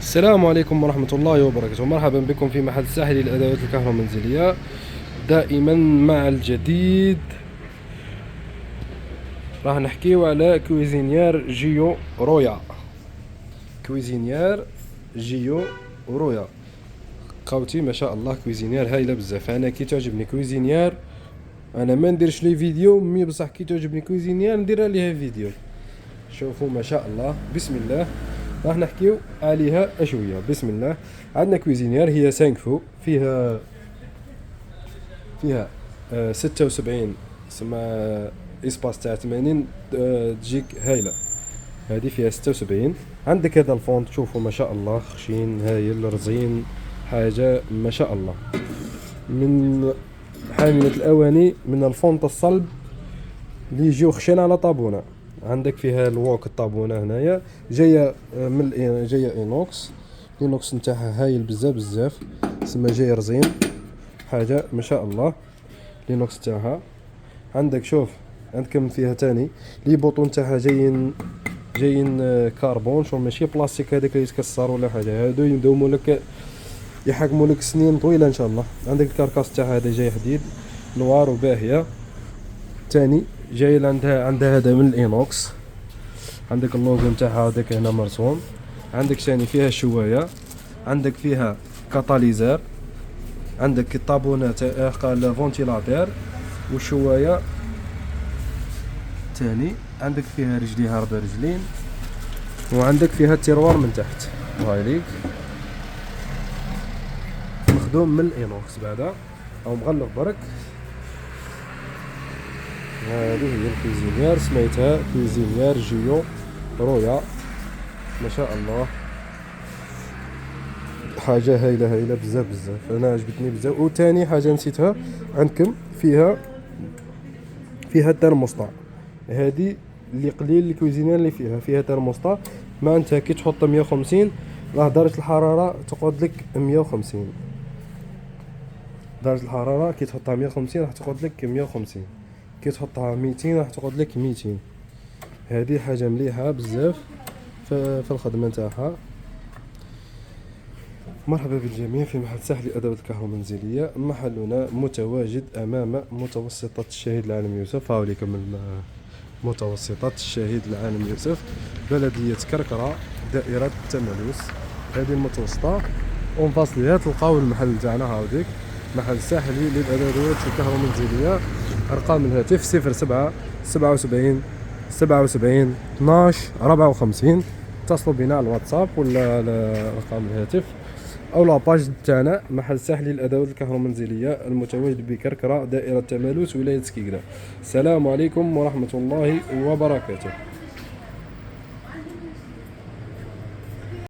السلام عليكم ورحمة الله وبركاته. مرحبا بكم في محل ساحلي للأدوات الكهرومنزلية، دائما مع الجديد. راح نحكيو على كويزينيار جيو رويا. كويزينيار جيو رويا قاوتي ما شاء الله، كويزينيار هايلة بزاف. انا كي تعجبني كويزينيار انا ما نديرش لي فيديو، مي بصح كي تعجبني كويزينيار ندير عليها فيديو. شوفوا ما شاء الله، بسم الله. راح نحكيو عليها اشويه. بسم الله. عندنا كويزينير، هي 5 فو، فيها 76 سما اسباس تاع 80. تجيك هايله. هذه فيها 76. عندك هذا الفونت، شوفوا ما شاء الله، خشين هايل رزين، حاجه ما شاء الله. من حاملة الاواني من الفونت الصلب اللي يجيو خشين على طابونه. عندك فيها الووك الطابونه هنايا، جايه جايه اينوكس نتاعها هايل بزاف سما جاي رزين، حاجه ما شاء الله. لينوكس تاعها عندك، شوف عندكم فيها تاني لي بوطون تاعها جايين كربون، شو ماشي بلاستيك هذاك اللي يتكسر ولا حاجه. هادو يدوموا لك، يحكموا لك سنين طويله ان شاء الله. عندك الكاركاس تاعها هذا جاي حديد نوار وباهيه. تاني جاي عندها هذا من الاينوكس. عندك اللوغو نتاعها هذاك هنا مرسوم. عندك ثاني فيها شوايه، عندك فيها كاتاليزر، عندك الطابونات قال فونتيلاتير والشوايه. تاني عندك فيها رجليها 4 رجلين، وعندك فيها التيروار من تحت وهايليك مخدوم من الاينوكس بعدا او مغلق برك. هذه هي الكويزينيار، سميتها كويزينيار جيو رويا ما شاء الله. حاجه هايله بزاف انا عجبتني بزاف. وتاني حاجه نسيتها عندكم، فيها ترموسطا. هذه اللي قليل الكويزينير اللي فيها ترموسطا. ما انت كي تحط 150 راه درجه الحراره تقعد لك 150. درجه الحراره كي تحطها 150 راح تقعد لك 150، كي تحطها 200 راح تقعد لك 200. هذه حاجه مليحه بزاف في الخدمه نتاعها. مرحبا بالجميع في محل ساحلي الأدوات الكهرومنزلية. محلنا متواجد أمام متوسطة الشهيد العالم يوسف. هاوليكم متوسطة الشهيد العالم يوسف، بلدية كركرة، دائرة تملوس. هذه المتوسطة ومفاصلها تلقاو المحل تاعنا. هاوديك محل ساحلي للأدوات الكهرومنزلية. أرقام الهاتف 07 77 77 12 54. اتصلوا بنا على الواتساب ولا على رقم الهاتف او لاباج تاعنا، محل ساحلي للادوات الكهرومنزليه المتواجد بكركره، دائره تمالوس، ولايه سكيكرا. السلام عليكم ورحمه الله وبركاته.